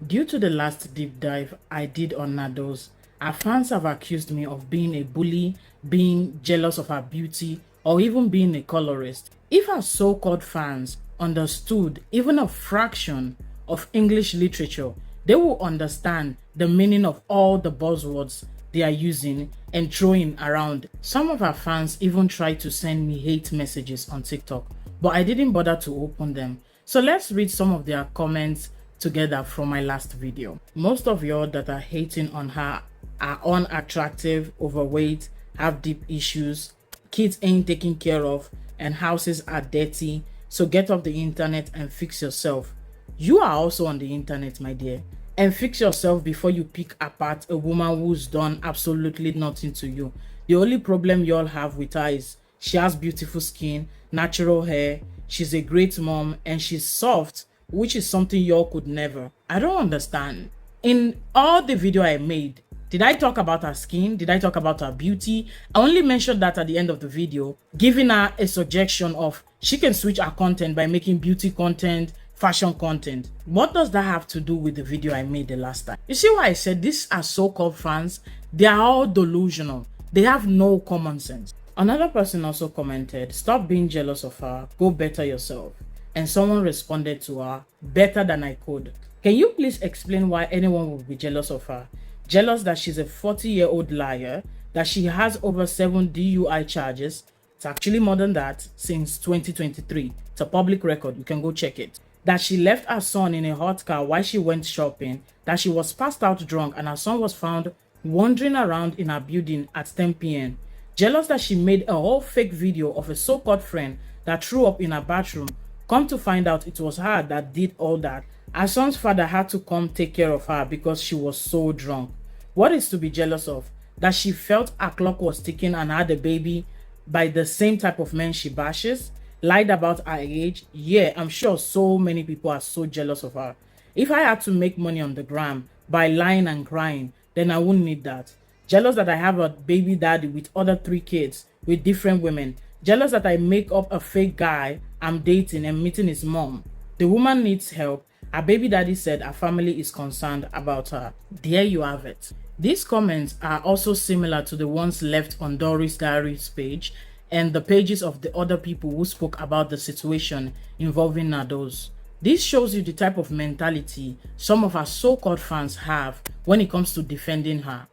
Due to the last deep dive I did on Nardose, her fans have accused me of being a bully, being jealous of her beauty, or even being a colorist. If her so-called fans understood even a fraction of English literature, they will understand the meaning of all the buzzwords they are using and throwing around. Some of her fans even tried to send me hate messages on TikTok, but I didn't bother to open them. So let's read some of their comments together from my last video. Most of y'all that are hating on her are unattractive, overweight, have deep issues, kids ain't taken care of, and houses are dirty. So get off the internet and fix yourself. You are also on the internet, my dear, and fix yourself before you pick apart a woman who's done absolutely nothing to you. The only problem y'all have with her is she has beautiful skin, natural hair, she's a great mom, and she's soft, which is something y'all could never. I don't understand. In all the video I made, did I talk about her skin? Did I talk about her beauty? I only mentioned that at the end of the video, giving her a suggestion of she can switch her content by making beauty content, fashion content. What does that have to do with the video I made the last time? You see why I said these are so-called fans? They are all delusional. They have no common sense. Another person also commented, stop being jealous of her, go better yourself. And someone responded to her, better than I could. Can you please explain why anyone would be jealous of her? Jealous that she's a 40-year-old liar, that she has over 7 DUI charges. It's actually more than that, since 2023. It's a public record, you can go check it. That she left her son in a hot car while she went shopping, that she was passed out drunk and her son was found wandering around in her building at 10 p.m. Jealous that she made a whole fake video of a so-called friend that threw up in her bathroom. Come to find out it was her that did all that. Her son's father had to come take care of her because she was so drunk. What is to be jealous of? That she felt her clock was ticking and had a baby by the same type of men she bashes? Lied about her age? Yeah, I'm sure so many people are so jealous of her. If I had to make money on the gram by lying and crying, then I wouldn't need that. Jealous that I have a baby daddy with other 3 kids with different women. Jealous that I make up a fake guy I'm dating and meeting his mom. The woman needs help. Her baby daddy said her family is concerned about her. There you have it. These comments are also similar to the ones left on Doris Diary's page and the pages of the other people who spoke about the situation involving Nardose. This shows you the type of mentality some of our so-called fans have when it comes to defending her.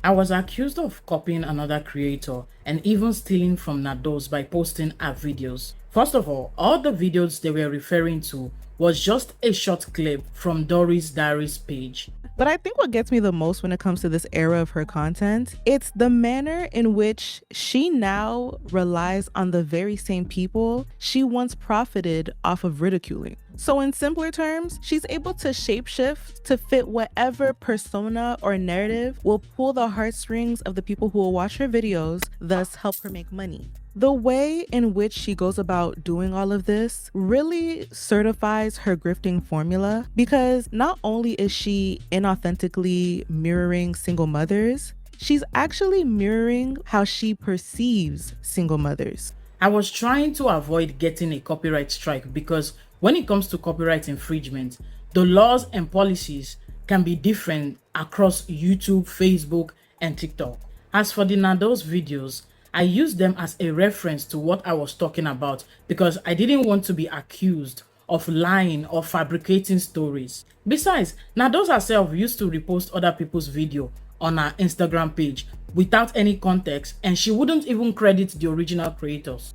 I was accused of copying another creator and even stealing from Nardose by posting her videos. First of all the videos they were referring to was just a short clip from Doris Diary's page. But I think what gets me the most when it comes to this era of her content, it's the manner in which she now relies on the very same people she once profited off of ridiculing. So in simpler terms, she's able to shapeshift to fit whatever persona or narrative will pull the heartstrings of the people who will watch her videos, thus help her make money. The way in which she goes about doing all of this really certifies her grifting formula, because not only is she inauthentically mirroring single mothers, she's actually mirroring how she perceives single mothers. I was trying to avoid getting a copyright strike because when it comes to copyright infringement, the laws and policies can be different across YouTube, Facebook, and TikTok. As for the Nardose videos, I used them as a reference to what I was talking about because I didn't want to be accused of lying or fabricating stories. Besides, Nardose herself used to repost other people's video on her Instagram page without any context, and she wouldn't even credit the original creators.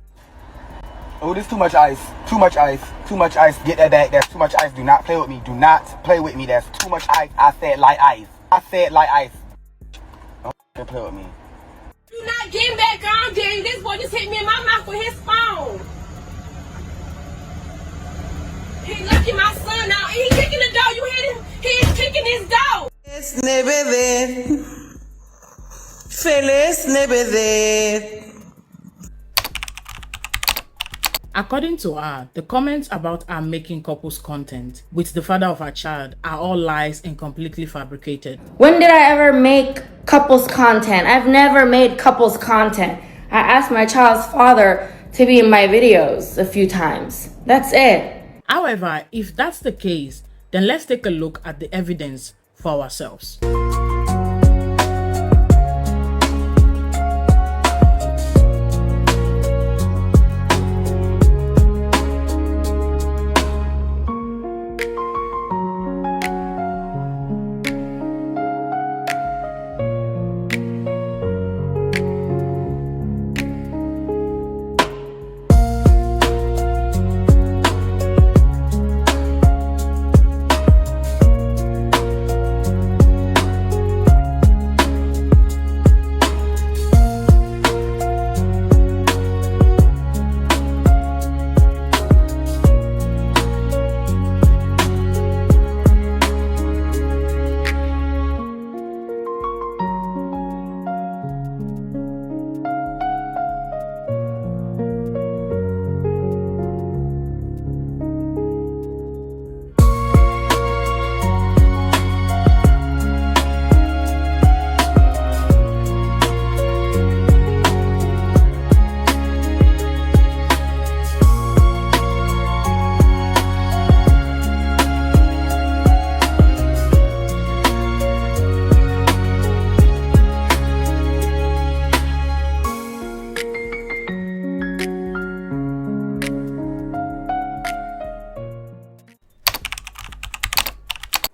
Oh, there's too much ice. Too much ice. Too much ice. Get that back. There's too much ice. Do not play with me. Do not play with me. There's too much ice. I said light ice. I said light ice. Don't play with me. You not getting back on, Daddy. This boy just hit me in my mouth with his phone. He looking my son out. He kicking the door. You hit him. He's kicking his door. Feliz Navidad. According to her, the comments about her making couples content with the father of her child are all lies and completely fabricated. When did I ever make couples content? I've never made couples content. I asked my child's father to be in my videos a few times. That's it. However, if that's the case, then let's take a look at the evidence for ourselves.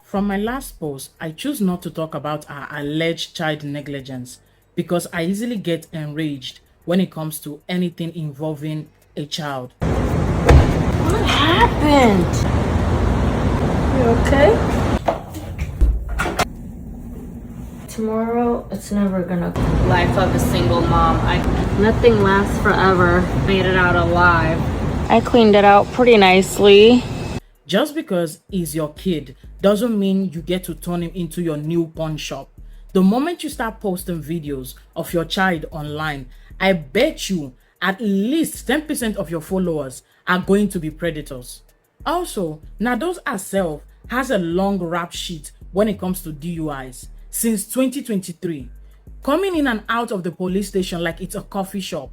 From my last post, I choose not to talk about our alleged child negligence because I easily get enraged when it comes to anything involving a child. What happened? You okay? Tomorrow, it's never gonna come. Life of a single mom. Nothing lasts forever. Made it out alive. I cleaned it out pretty nicely. Just because he's your kid doesn't mean you get to turn him into your new pawn shop. The moment you start posting videos of your child online, I bet you at least 10% of your followers are going to be predators. Also, Nardose herself has a long rap sheet when it comes to DUIs since 2023, coming in and out of the police station like it's a coffee shop.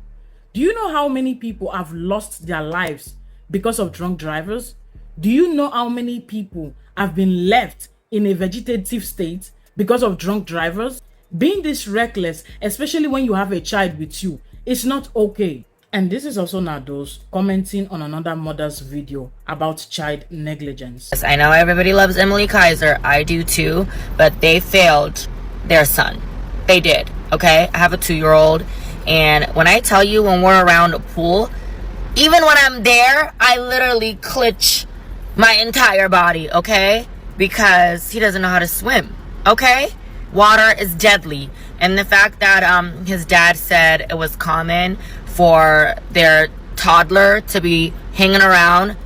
Do you know how many people have lost their lives because of drunk drivers? Do you know how many people have been left in a vegetative state because of drunk drivers? Being this reckless, especially when you have a child with you, is not okay. And this is also Nardose commenting on another mother's video about child negligence. I know everybody loves Emily Kaiser. I do too, but they failed their son. They did, okay? I have a 2-year-old, and when I tell you when we're around a pool, even when I'm there, I literally clutch my entire body, okay? Because he doesn't know how to swim, okay? Water is deadly. And the fact that his dad said it was common for their toddler to be hanging around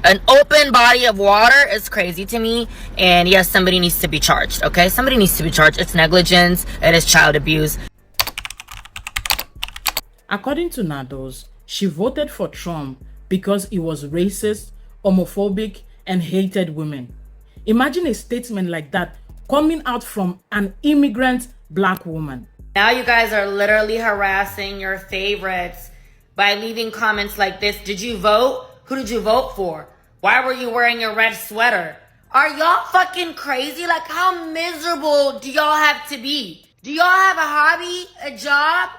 an open body of water is crazy to me. And yes, somebody needs to be charged, okay? Somebody needs to be charged. It's negligence. It is child abuse. According to Nardose, she voted for Trump because he was racist, homophobic, and hated women. Imagine a statement like that coming out from an immigrant black woman. Now you guys are literally harassing your favorites by leaving comments like this. Did you vote? Who did you vote for? Why were you wearing a red sweater? Are y'all fucking crazy? Like, how miserable do y'all have to be? Do y'all have a hobby, a job,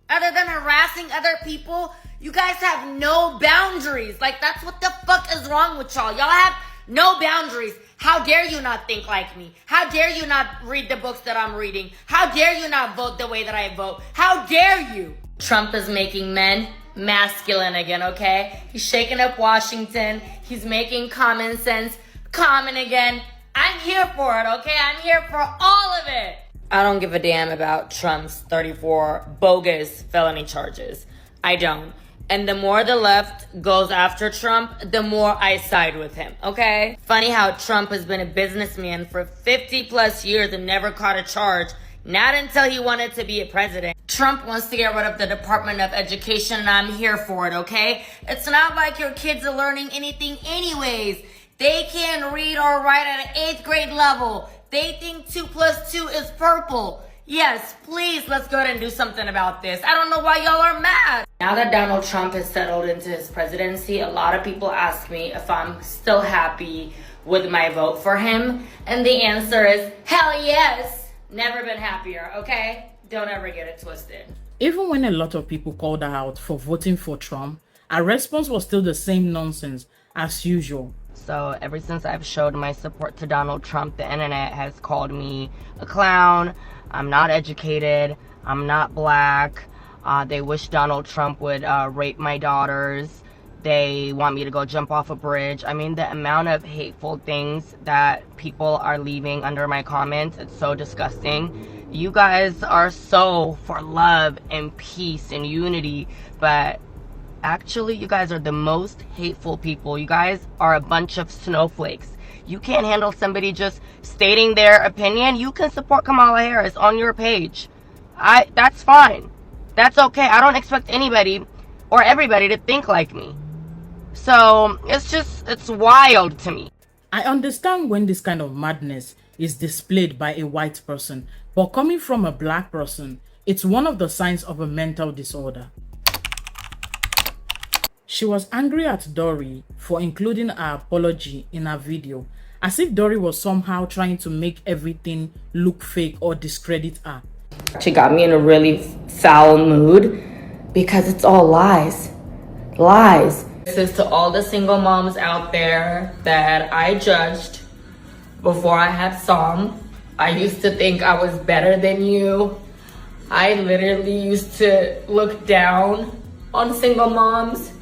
other than harassing other people? You guys have no boundaries. Like, that's what the fuck is wrong with y'all. Y'all have no boundaries. How dare you not think like me? How dare you not read the books that I'm reading? How dare you not vote the way that I vote? How dare you? Trump is making men masculine again, okay? He's shaking up Washington. He's making common sense common again. I'm here for it, okay? I'm here for all of it. I don't give a damn about Trump's 34 bogus felony charges. I don't. And the more the left goes after Trump, the more I side with him, okay? Funny how Trump has been a businessman for 50 plus years and never caught a charge. Not until he wanted to be a president. Trump wants to get rid of the Department of Education, and I'm here for it, okay? It's not like your kids are learning anything anyways. They can't read or write at an 8th grade level. They think 2 + 2 is purple. Yes, please, let's go ahead and do something about this. I don't know why y'all are mad. Now that Donald Trump has settled into his presidency, a lot of people ask me if I'm still happy with my vote for him. And the answer is, hell yes. Never been happier, okay? Don't ever get it twisted. Even when a lot of people called her out for voting for Trump, her response was still the same nonsense as usual. So ever since I've showed my support to Donald Trump, the internet has called me a clown. I'm not educated. I'm not black. They wish Donald Trump would rape my daughters. They want me to go jump off a bridge. I mean, the amount of hateful things that people are leaving under my comments, it's so disgusting. You guys are so for love and peace and unity, but actually you guys are the most hateful people. You guys are a bunch of snowflakes. You can't handle somebody just stating their opinion. You can support Kamala Harris on your page. That's fine. That's okay. I don't expect anybody or everybody to think like me. So it's wild to me. I understand when this kind of madness is displayed by a white person, but coming from a black person, it's one of the signs of a mental disorder. She was angry at Dory for including her apology in her video, as if Dory was somehow trying to make everything look fake or discredit her. She got me in a really foul mood because it's all lies. Lies. This is to all the single moms out there that I judged before I had some. I used to think I was better than you. I literally used to look down on single moms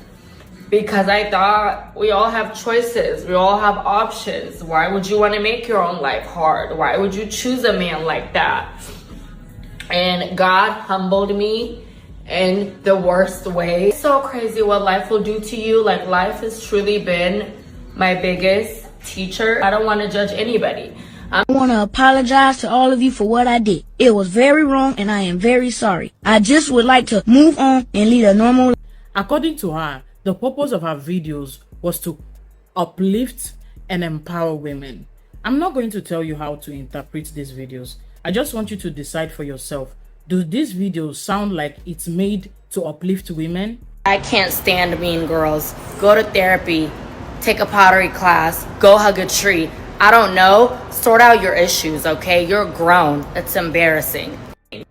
because I thought we all have choices. We all have options. Why would you want to make your own life hard? Why would you choose a man like that? And God humbled me in the worst way. It's so crazy what life will do to you. Like, life has truly been my biggest teacher. I don't want to judge anybody. I want to apologize to all of you for what I did. It was very wrong and I am very sorry. I just would like to move on and lead a normal life. According to her, the purpose of her videos was to uplift and empower women. I'm not going to tell you how to interpret these videos. I just want you to decide for yourself. Do these videos sound like it's made to uplift women? I can't stand mean girls. Go to therapy, take a pottery class, go hug a tree. I don't know. Sort out your issues, okay? You're grown. It's embarrassing.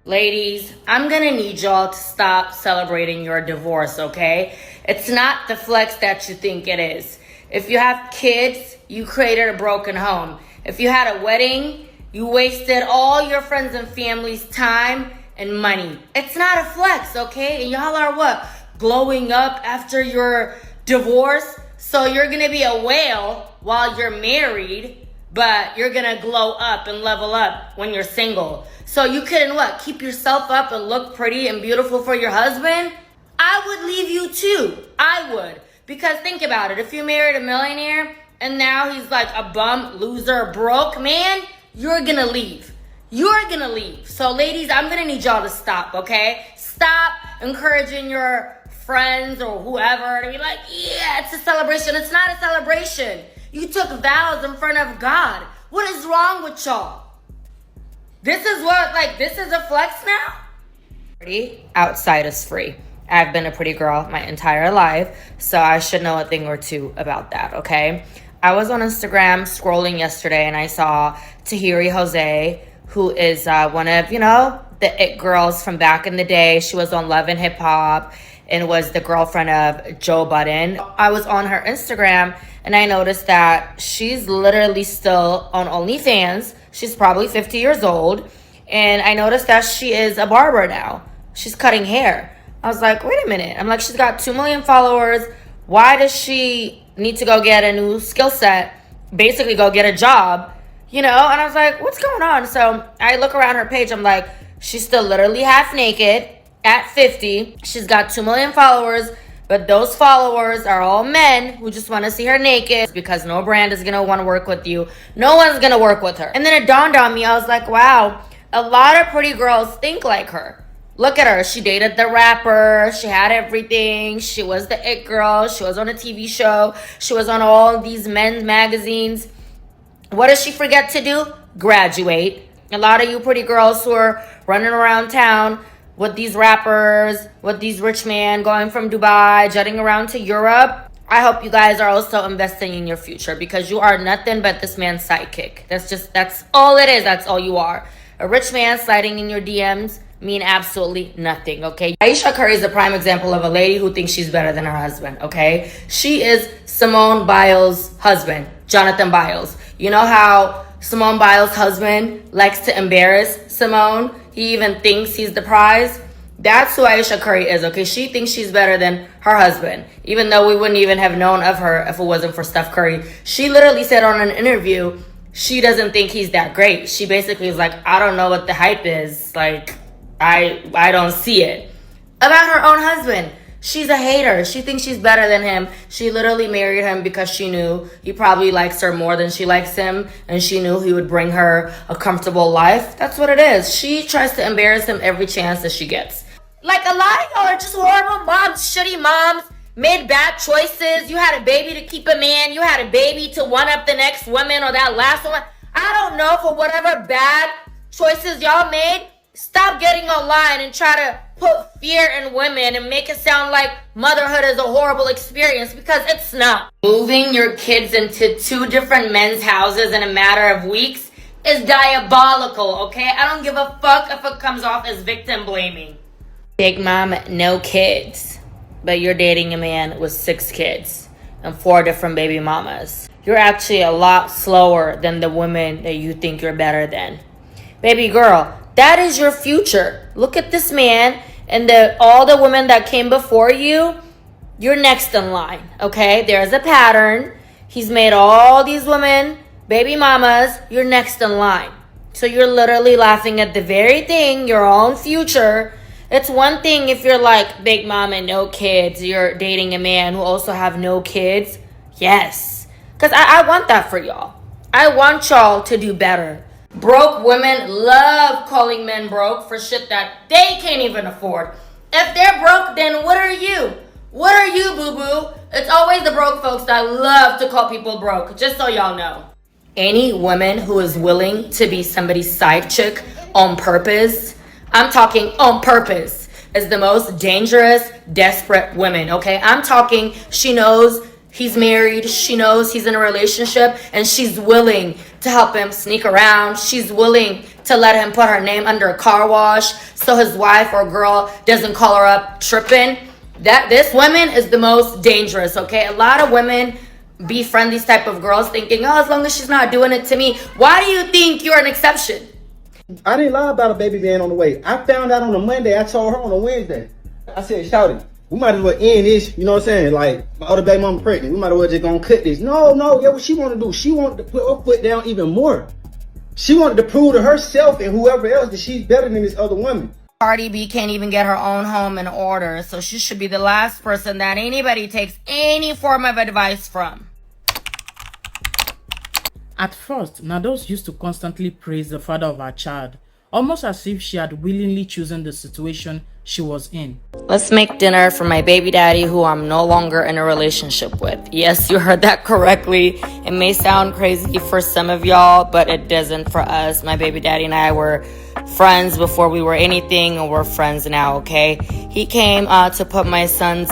Ladies, I'm gonna need y'all to stop celebrating your divorce, okay? It's not the flex that you think it is. If you have kids, you created a broken home. If you had a wedding, you wasted all your friends and family's time and money. It's not a flex, okay? And y'all are what? Glowing up after your divorce? So you're gonna be a whale while you're married, but you're gonna glow up and level up when you're single. So you couldn't what? Keep yourself up and look pretty and beautiful for your husband? I would leave you too. I would. Because think about it. If you married a millionaire and now he's like a bum, loser, broke man, you're gonna leave. You're gonna leave. So ladies, I'm gonna need y'all to stop, okay? Stop encouraging your friends or whoever to be like, yeah, it's a celebration. It's not a celebration. You took vows in front of God. What is wrong with y'all? This is a flex now? Outside is free. I've been a pretty girl my entire life, so I should know a thing or two about that, okay? I was on Instagram scrolling yesterday and I saw Tahiri Jose, who is one of, the it girls from back in the day. She was on Love and Hip Hop and was the girlfriend of Joe Budden. I was on her Instagram and I noticed that she's literally still on OnlyFans. She's probably 50 years old. And I noticed that she is a barber now. She's cutting hair. I was like, wait a minute. I'm like, she's got 2 million followers. Why does she need to go get a new skill set? Basically go get a job, And I was like, what's going on? So I look around her page. I'm like, she's still literally half naked at 50. She's got 2 million followers. But those followers are all men who just want to see her naked because no brand is going to want to work with you. No one's going to work with her. And then it dawned on me. I was like, wow, a lot of pretty girls think like her. Look at her. She dated the rapper. She had everything. She was the it girl. She was on a TV show. She was on all these men's magazines. What does she forget to do? Graduate. A lot of you pretty girls who are running around town with these rappers, with these rich men going from Dubai, jetting around to Europe. I hope you guys are also investing in your future, because you are nothing but this man's sidekick. That's all it is. That's all you are. A rich man sliding in your DMs mean absolutely nothing, okay? Ayesha Curry is a prime example of a lady who thinks she's better than her husband, okay? She is Simone Biles' husband, Jonathan Biles. You know how Simone Biles' husband likes to embarrass Simone? He even thinks he's the prize. That's who Ayesha Curry is, okay? She thinks she's better than her husband, even though we wouldn't even have known of her if it wasn't for Steph Curry. She literally said on an interview she doesn't think he's that great. She basically is like, I don't know what the hype is. Like, I don't see it. About her own husband. She's a hater. She thinks she's better than him. She literally married him because she knew he probably likes her more than she likes him, and she knew he would bring her a comfortable life. That's what it is. She tries to embarrass him every chance that she gets. Like, a lot of y'all are just horrible moms, shitty moms, made bad choices. You had a baby to keep a man. You had a baby to one-up the next woman or that last woman. I don't know, for whatever bad choices y'all made, stop getting online and try to put fear in women and make it sound like motherhood is a horrible experience, because it's not. Moving your kids into 2 different men's houses in a matter of weeks is diabolical, okay? I don't give a fuck if it comes off as victim blaming. Big mom, no kids, but you're dating a man with 6 kids and 4 different baby mamas. You're actually a lot slower than the women that you think you're better than. Baby girl, that is your future. Look at this man and all the women that came before you. You're next in line, okay? There's a pattern. He's made all these women baby mamas. You're next in line. So you're literally laughing at the very thing, your own future. It's one thing if you're like big mom and no kids, you're dating a man who also have no kids. Yes. Because I want that for y'all. I want y'all to do better. Broke women love calling men broke for shit that they can't even afford. If they're broke, then what are you? What are you, boo-boo? It's always the broke folks that love to call people broke, just so y'all know. Any woman who is willing to be somebody's side chick on purpose, I'm talking on purpose, is the most dangerous, desperate women, okay? I'm talking, she knows he's married, she knows he's in a relationship, and she's willing to help him sneak around. She's willing to let him put her name under a car wash so his wife or girl doesn't call her up tripping. This woman is the most dangerous, okay? A lot of women befriend these type of girls thinking, oh, as long as she's not doing it to me. Why do you think you're an exception? I didn't lie about a baby being on the way. I found out on a Monday. I told her on a Wednesday. I said, shouty, we might as well end this. You know what I'm saying? Like, my other baby mama pregnant. We might as well just gonna cut this. No, yeah, what she wanted to do? She wanted to put her foot down even more. She wanted to prove to herself and whoever else that she's better than this other woman. Cardi B can't even get her own home in order, so she should be the last person that anybody takes any form of advice from. At first, Nardose used to constantly praise the father of her child, almost as if she had willingly chosen the situation she was in. Let's make dinner for my baby daddy who I'm no longer in a relationship with. Yes, you heard that correctly. It may sound crazy for some of y'all, but it doesn't for us. My baby daddy and I were friends before we were anything, and we're friends now, okay? He came to put my son's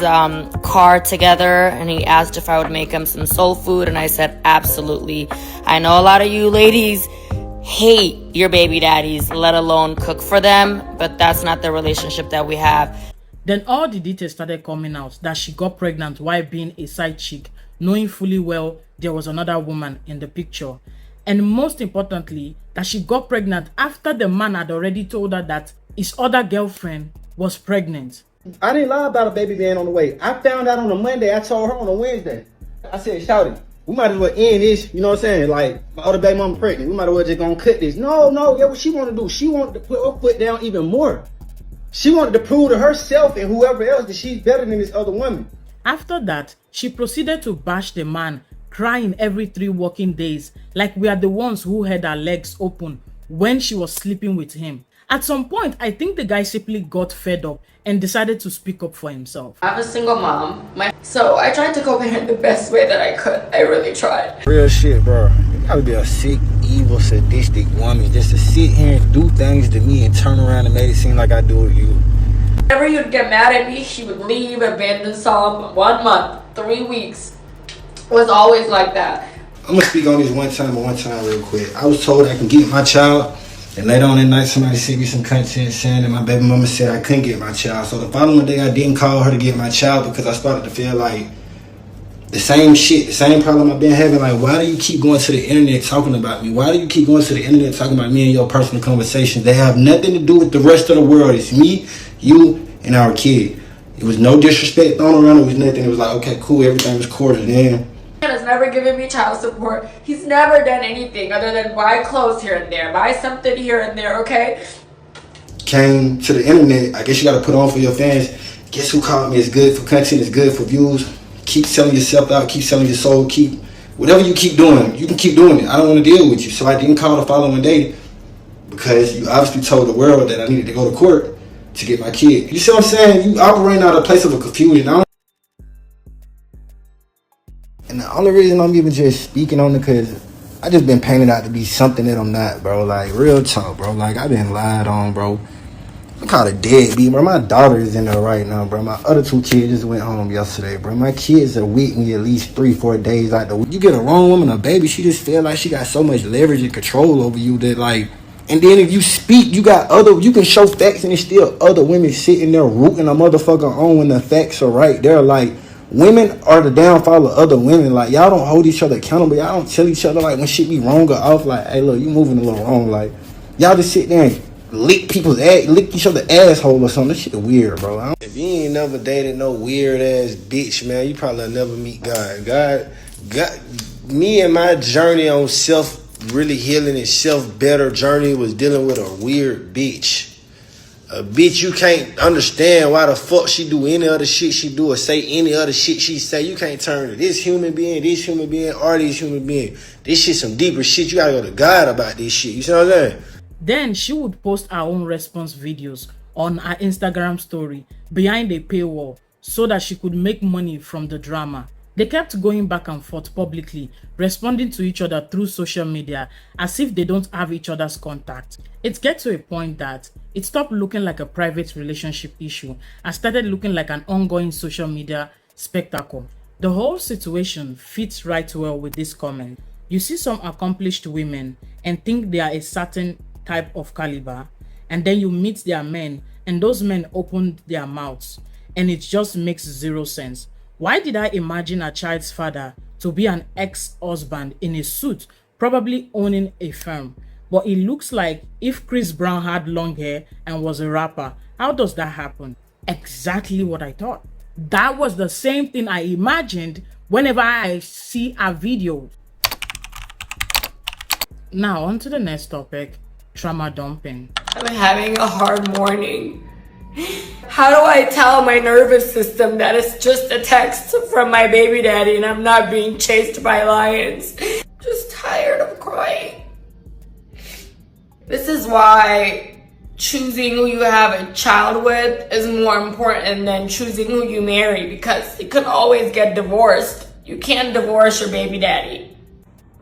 car together, and he asked if I would make him some soul food, and I said absolutely. I know a lot of you ladies hate your baby daddies, let alone cook for them, but that's not the relationship that we have. Then all the details started coming out, that she got pregnant while being a side chick, knowing fully well there was another woman in the picture. And most importantly, that she got pregnant after the man had already told her that his other girlfriend was pregnant. I didn't lie about a baby being on the way. I found out on a Monday. I told her on a Wednesday. I said, shouty, we might as well end this. You know what I'm saying? Like, my other baby mama pregnant. We might as well just gonna cut this. No, yeah, what she wanted to do? She wanted to put her foot down even more. She wanted to prove to herself and whoever else that she's better than this other woman. After that, she proceeded to bash the man, crying every 3 working days, like we are the ones who had her legs open when she was sleeping with him. At some point, I think the guy simply got fed up and decided to speak up for himself. I'm a single mom, so I tried to cope in it the best way that I could. I really tried. Real shit, bro. gotta be a sick, evil, sadistic woman just to sit here and do things to me and turn around and make it seem like I do it to you. Whenever you'd get mad at me, she would leave, abandon Psalm 1 month, 3 weeks. It was always like that. I'm gonna speak on this one time real quick. I was told I can get my child, and later on that night somebody sent me some content saying that my baby mama said I couldn't get my child. So the following day I didn't call her to get my child because I started to feel like the same shit, the same problem I've been having. Like, why do you keep going to the internet talking about me? Why do you keep going to the internet talking about me and your personal conversations? They have nothing to do with the rest of the world. It's me, you, and our kid. It was no disrespect thrown around. It was nothing. It was like, okay, cool, everything was cordial. Then Has never given me child support. He's never done anything other than buy clothes here and there, buy something here and there, okay? Came to the internet. I guess you got to put on for your fans. Guess who called me? It's good for content. It's good for views. Keep selling yourself out. Keep selling your soul. Keep whatever you keep doing. You can keep doing it. I don't want to deal with you. So I didn't call the following day because you obviously told the world that I needed to go to court to get my kid. You see what I'm saying? You operating out of a place of a confusion. And the only reason I'm even just speaking on it because I just been painted out to be something that I'm not, bro. Like, real talk, bro. Like, I've been lied on, bro. I'm called a deadbeat, bro. My daughter is in there right now, bro. My other 2 kids just went home yesterday, bro. My kids are with me at least 3-4 days out the week. You get a wrong woman, a baby, she just feel like she got so much leverage and control over you that, like, and then if you speak, you can show facts and there's still other women sitting there rooting a motherfucker on when the facts are right. They're like, women are the downfall of other women. Like, y'all don't hold each other accountable. Y'all don't tell each other, like, when shit be wrong or off. Like, hey, look, you moving a little wrong. Like, y'all just sit there and lick each other's asshole or something. This shit weird, bro. If you ain't never dated no weird ass bitch, man, you probably never meet God. God, me and my journey on self really healing and self better journey was dealing with a weird bitch. A bitch you can't understand why the fuck she do any other shit she do or say any other shit she say. You can't turn to this human being, or this human being. This shit some deeper shit. You gotta go to God about this shit. You see what I'm saying? Then she would post her own response videos on her Instagram story behind a paywall so that she could make money from the drama. They kept going back and forth publicly, responding to each other through social media as if they don't have each other's contact. It gets to a point that it stopped looking like a private relationship issue and started looking like an ongoing social media spectacle. The whole situation fits right well with this comment. You see some accomplished women and think they are a certain type of caliber, and then you meet their men and those men open their mouths and it just makes zero sense. Why did I imagine a child's father to be an ex-husband in a suit, probably owning a firm? But it looks like if Chris Brown had long hair and was a rapper, how does that happen? Exactly what I thought. That was the same thing I imagined whenever I see a video. Now on to the next topic. Trauma dumping. I'm having a hard morning. How do I tell my nervous system that it's just a text from my baby daddy and I'm not being chased by lions? Just tired of crying. This is why choosing who you have a child with is more important than choosing who you marry, because you can always get divorced. You can't divorce your baby daddy.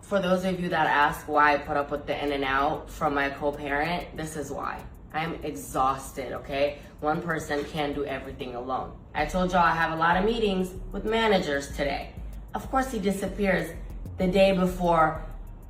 For those of you that ask why I put up with the in and out from my co-parent, this is why. I'm exhausted, okay? One person can't do everything alone. I told y'all I have a lot of meetings with managers today. Of course he disappears the day before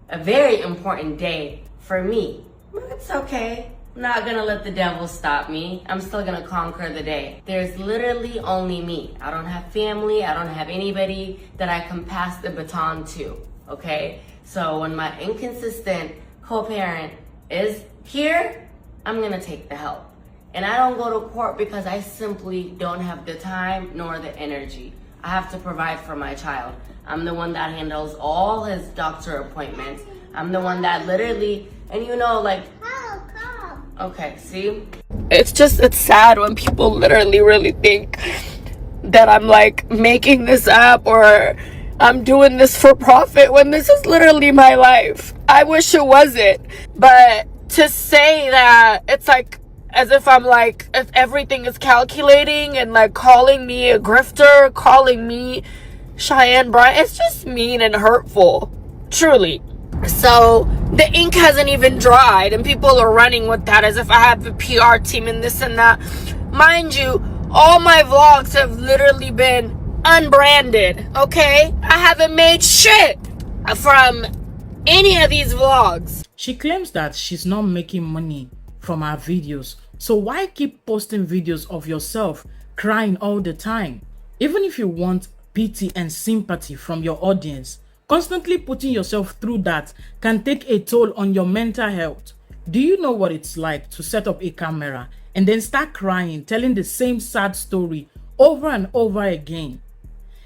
a very important day for me. But it's okay. I'm not gonna let the devil stop me. I'm still gonna conquer the day. There's literally only me. I don't have family. I don't have anybody that I can pass the baton to, okay? So when my inconsistent co-parent is here, I'm gonna take the help. And I don't go to court because I simply don't have the time nor the energy. I have to provide for my child. I'm the one that handles all his doctor appointments. I'm the one that literally, and you know, like, okay, see? It's sad when people literally really think that I'm like making this up or I'm doing this for profit when this is literally my life. I wish it wasn't. But to say that it's like as if I'm like, if everything is calculating and like calling me a grifter, calling me Cheyenne Bryant, it's just mean and hurtful. Truly. So the ink hasn't even dried, and people are running with that as if I have a PR team and this and that. Mind you, all my vlogs have literally been unbranded, okay? I haven't made shit from any of these vlogs. She claims that she's not making money from her videos, so why keep posting videos of yourself crying all the time? Even if you want pity and sympathy from your audience, constantly putting yourself through that can take a toll on your mental health. Do you know what it's like to set up a camera and then start crying, telling the same sad story over and over again?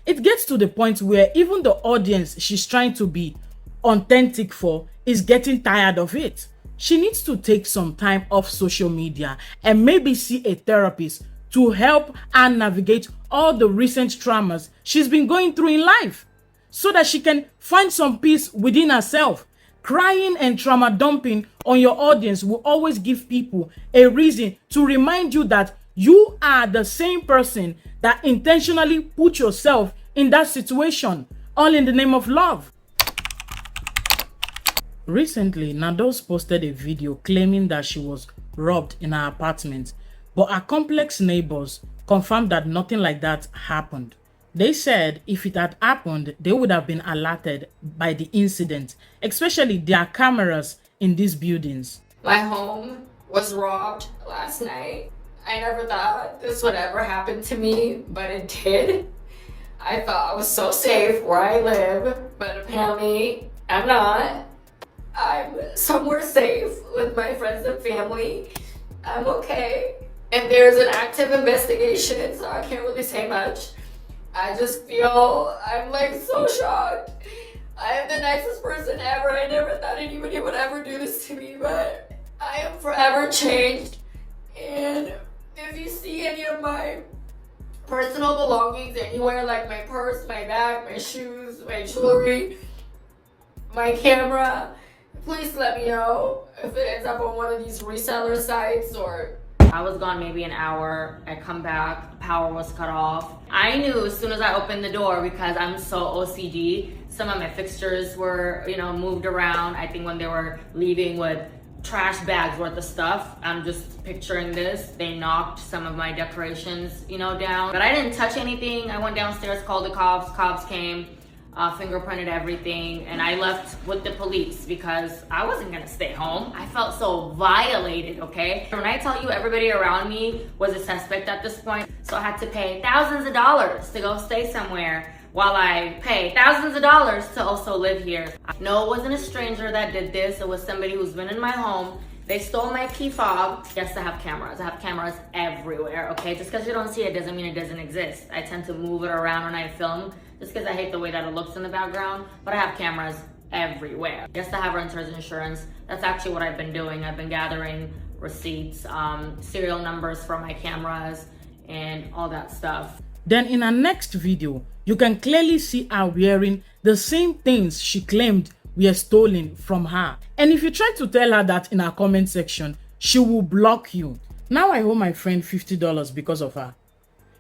It gets to the point where even the audience she's trying to be authentic for is getting tired of it. She needs to take some time off social media and maybe see a therapist to help her navigate all the recent traumas she's been going through in life, so that she can find some peace within herself. Crying and trauma dumping on your audience will always give people a reason to remind you that you are the same person that intentionally put yourself in that situation, all in the name of love. Recently, Nardose posted a video claiming that she was robbed in her apartment, but her complex neighbors confirmed that nothing like that happened. They said if it had happened, they would have been alerted by the incident, especially their cameras in these buildings. My home was robbed last night. I never thought this would ever happen to me, but it did. I thought I was so safe where I live, but apparently I'm not. I'm somewhere safe with my friends and family. I'm okay. And there's an active investigation, so I can't really say much. I just feel I'm like so shocked. I am the nicest person ever. I never thought anybody would ever do this to me, but I am forever changed. And if you see any of my personal belongings anywhere, like my purse, my bag, my shoes, my jewelry, my camera, please let me know if it ends up on one of these reseller sites. Or I was gone maybe an hour. I come back, the power was cut off. I knew as soon as I opened the door, because I'm so OCD, some of my fixtures were, moved around. I think when they were leaving with trash bags worth of stuff, I'm just picturing this. They knocked some of my decorations, down. But I didn't touch anything. I went downstairs, called the cops. Cops came. Fingerprinted everything, and I left with the police because I wasn't gonna stay home. I felt so violated, okay? When I tell you everybody around me was a suspect at this point, so I had to pay thousands of dollars to go stay somewhere while I pay thousands of dollars to also live here. No, it wasn't a stranger that did this. It was somebody who's been in my home. They stole my key fob. Yes, I have cameras. I have cameras everywhere, okay? Just because you don't see it doesn't mean it doesn't exist. I tend to move it around when I film just because I hate the way that it looks in the background, but I have cameras everywhere. Yes, I have renter's insurance. That's actually what I've been doing. I've been gathering receipts, serial numbers for my cameras, and all that stuff. Then in her next video, you can clearly see her wearing the same things she claimed were stolen from her. And if you try to tell her that in her comment section, she will block you. Now I owe my friend $50 because of her.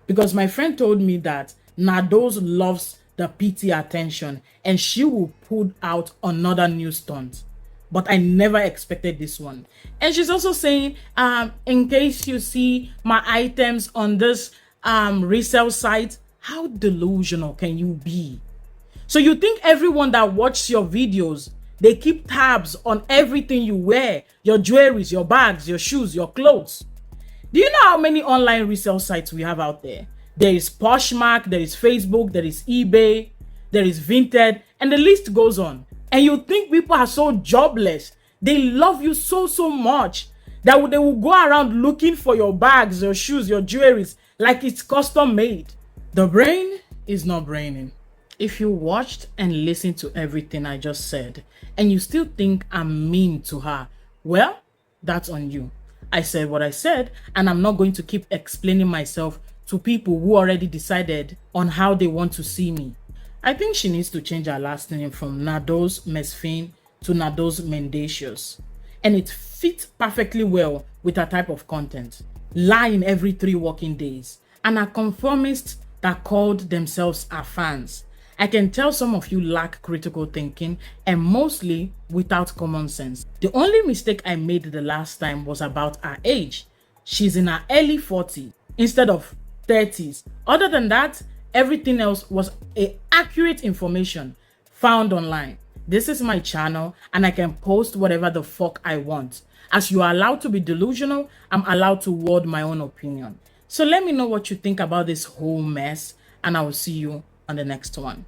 Because my friend told me that Nardose loves the pity attention and she will put out another new stunt. But I never expected this one. And she's also saying, in case you see my items on this resale site, how delusional can you be? So you think everyone that watches your videos, they keep tabs on everything you wear, your jewelries, your bags, your shoes, your clothes? Do you know how many online resale sites we have out there? There is Poshmark, there is Facebook, there is eBay, there is Vinted, and the list goes on. And you think people are so jobless, they love you so much that they will go around looking for your bags, your shoes, your jewelries like it's custom made. The brain is not braining. If you watched and listened to everything I just said and you still think I'm mean to her, well, that's on you. I said what I said, and I'm not going to keep explaining myself to people who already decided on how they want to see me. I think she needs to change her last name from Nardose Mesfin to Nardose Mendacious. And it fits perfectly well with her type of content. Lying every 3 working days. And a conformist that called themselves her fans. I can tell some of you lack critical thinking and mostly without common sense. The only mistake I made the last time was about her age. She's in her early 40s instead of 30s. Other than that, everything else was accurate information found online. This is my channel and I can post whatever the fuck I want. As you are allowed to be delusional, I'm allowed to word my own opinion. So let me know what you think about this whole mess and I will see you on the next one.